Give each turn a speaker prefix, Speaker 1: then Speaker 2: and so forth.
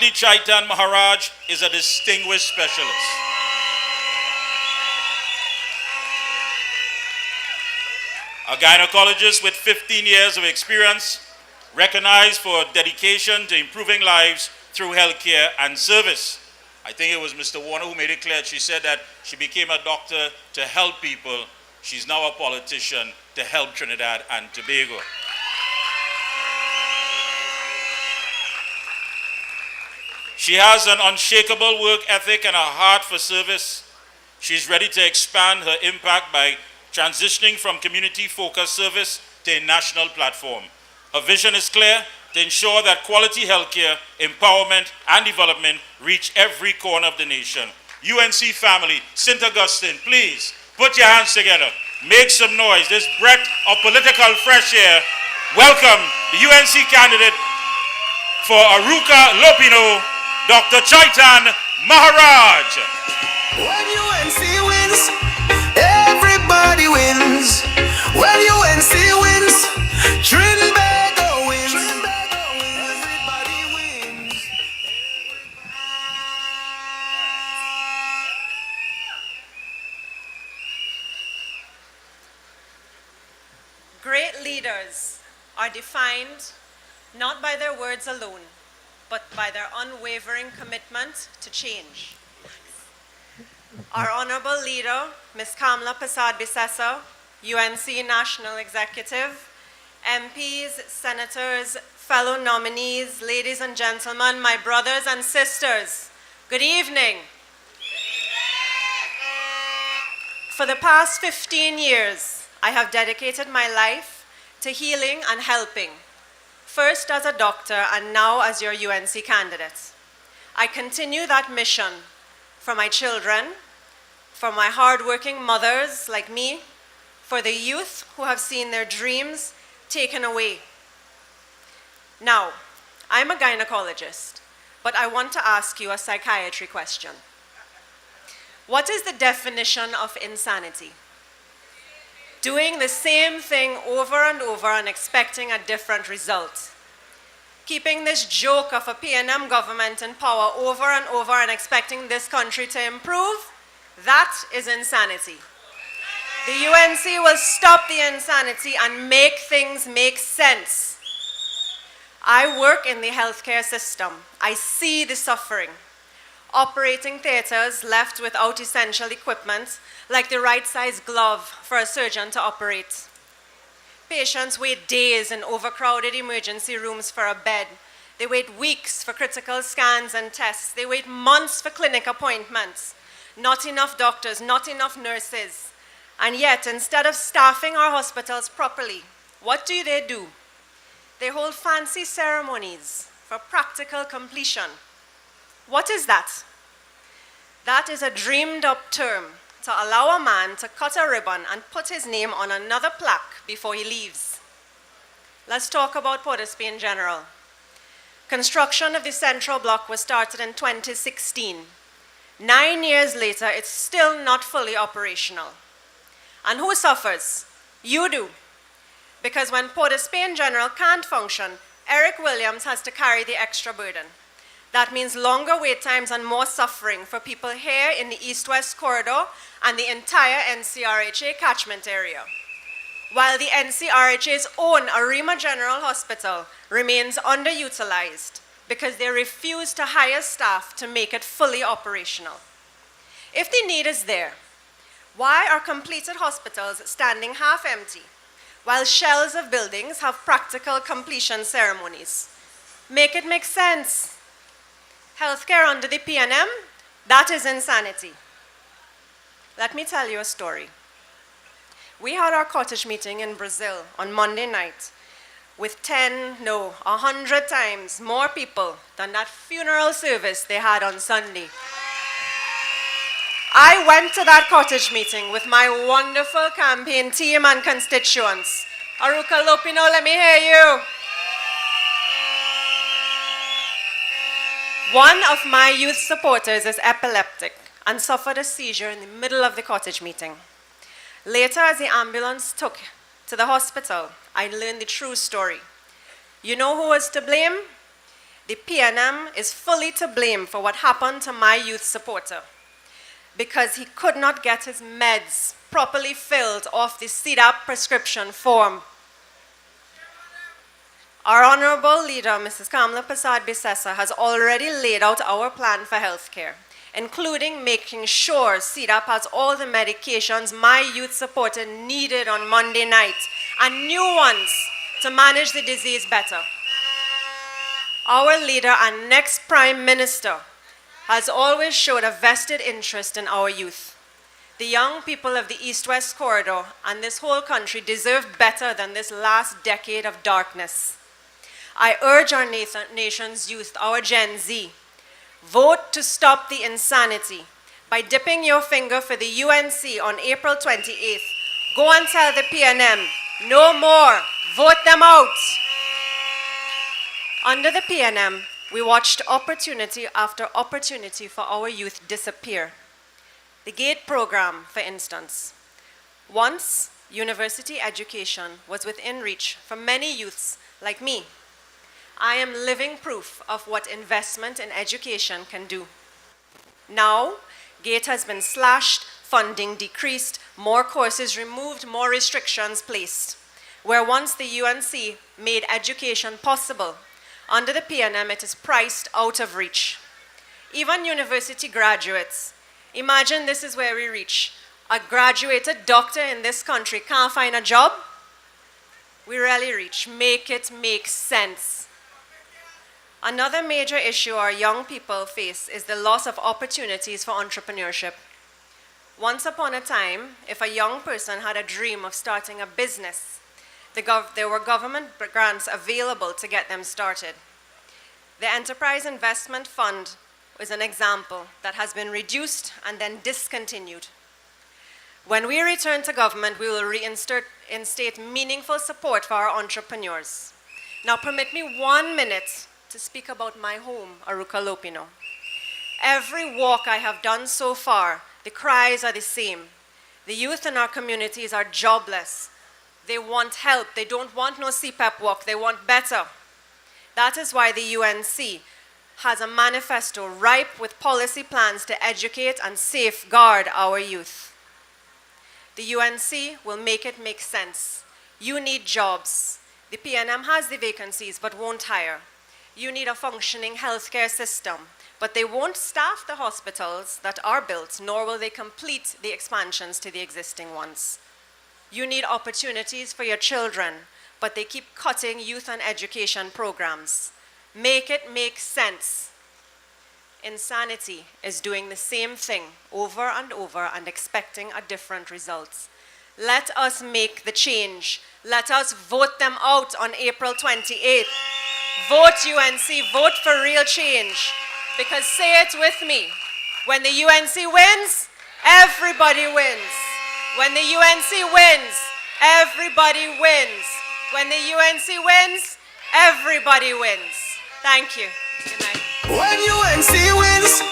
Speaker 1: Natalie Chaitan-Maharaj is a distinguished specialist. A gynecologist with 15 years of experience, recognized for dedication to improving lives through healthcare and service. I think it was Mr. Warner who made it clear. She said that she became a doctor to help people. She's now a politician to help Trinidad and Tobago. She has an unshakable work ethic and a heart for service. She's ready to expand her impact by transitioning from community-focused service to a national platform. Her vision is clear: to ensure that quality healthcare, empowerment, and development reach every corner of the nation. UNC family, St. Augustine, please put your hands together. Make some noise. This breath of political fresh air. Welcome the UNC candidate for Arouca, Lopinot, Dr. Chaitan-Maharaj.
Speaker 2: When UNC wins, everybody wins. When UNC wins, Trinidad wins. Everybody wins.
Speaker 3: Great leaders are defined not by their words alone, but by their unwavering commitment to change. Our honorable leader, Ms. 𝗂𝗵𝗶𝘁, UNC National Executive, MPs, senators, fellow nominees, ladies and gentlemen, my brothers and sisters, good evening. For the past 15 years, I have dedicated my life to healing and helping, first as a doctor and now as your UNC candidate. I continue that mission for my children, for my hardworking mothers like me, for the youth who have seen their dreams taken away. Now, I'm a gynecologist, but I want to ask you a psychiatry question. What is the definition of insanity? Doing the same thing over and over and expecting a different result. Keeping this joke of a PNM government in power over and over and expecting this country to improve, that is insanity. The UNC will stop the insanity and make things make sense. I work in the healthcare system. I see the suffering. Operating theaters left without essential equipment, like the right-sized glove for a surgeon to operate. Patients wait days in overcrowded emergency rooms for a bed. They wait weeks for critical scans and tests. They wait months for clinic appointments. Not enough doctors, not enough nurses. And yet, instead of staffing our hospitals properly, what do? They hold fancy ceremonies for practical completion. What is that? That is a dreamed up term to allow a man to cut a ribbon and put his name on another plaque before he leaves. Let's talk about Port of Spain in general. Construction of the Central Block was started in 2016. 9 years later, it's still not fully operational. And who suffers? You do. Because when Port of Spain in general can't function, Eric Williams has to carry the extra burden. That means longer wait times and more suffering for people here in the East-West corridor and the entire NCRHA catchment area. While the NCRHA's own Arima General Hospital remains underutilized because they refuse to hire staff to make it fully operational. If the need is there, why are completed hospitals standing half empty while shells of buildings have practical completion ceremonies? Make it make sense. Healthcare under the PNM, that is insanity. Let me tell you a story. We had our cottage meeting in Brazil on Monday night with 100 times more people than that funeral service they had on Sunday. I went to that cottage meeting with my wonderful campaign team and constituents. Arouca, Lopinot, let me hear you. One of my youth supporters is epileptic and suffered a seizure in the middle of the cottage meeting. Later, as the ambulance took to the hospital, I learned the true story. You know who was to blame? the PNM is fully to blame for what happened to my youth supporter because he could not get his meds properly filled off the 𝗖𝗵𝗶𝗁 prescription form. Our honorable leader, Mrs. 𝗘𝗵𝗶𝗁 has already laid out our plan for healthcare, including making sure 𝗖𝗵𝗶 has all the medications my youth supporter needed on Monday night and new ones to manage the disease better. Our leader and next Prime Minister has always showed a vested interest in our youth. The young people of the East-West Corridor and this whole country deserve better than this last decade of darkness. I urge our nation's youth, our Gen Z, vote to stop the insanity by dipping your finger for the UNC on April 28th. Go and tell the PNM, no more, vote them out. Under the PNM, we watched opportunity after opportunity for our youth disappear. The GATE program, for instance. Once, university education was within reach for many youths like me. I am living proof of what investment in education can do. Now, GATE has been slashed, funding decreased, more courses removed, more restrictions placed. Where once the UNC made education possible, under the PNM it is priced out of reach. Even university graduates, imagine this is where we reach. A graduated doctor in this country can't find a job? We rarely reach. Make it make sense. Another major issue our young people face is the loss of opportunities for entrepreneurship. Once upon a time, if a young person had a dream of starting a business, there were government grants available to get them started. The Enterprise Investment Fund is an example that has been reduced and then discontinued. When we return to government, we will reinstate meaningful support for our entrepreneurs. Now permit me 1 minute to speak about my home, Arouca, Lopinot. Every walk I have done so far, the cries are the same. The youth in our communities are jobless. They want help. They don't want no CPAP walk. They want better. That is why the UNC has a manifesto ripe with policy plans to educate and safeguard our youth. The UNC will make it make sense. You need jobs. The PNM has the vacancies but won't hire. You need a functioning healthcare system, but they won't staff the hospitals that are built, nor will they complete the expansions to the existing ones. You need opportunities for your children, but they keep cutting youth and education programs. Make it make sense. Insanity is doing the same thing over and over and expecting a different result. Let us make the change. Let us vote them out on April 28th. Vote UNC, vote for real change. Because say it with me, when the UNC wins, everybody wins. When the UNC wins, everybody wins. When the UNC wins, everybody wins. Thank you. Good night.
Speaker 2: When UNC wins,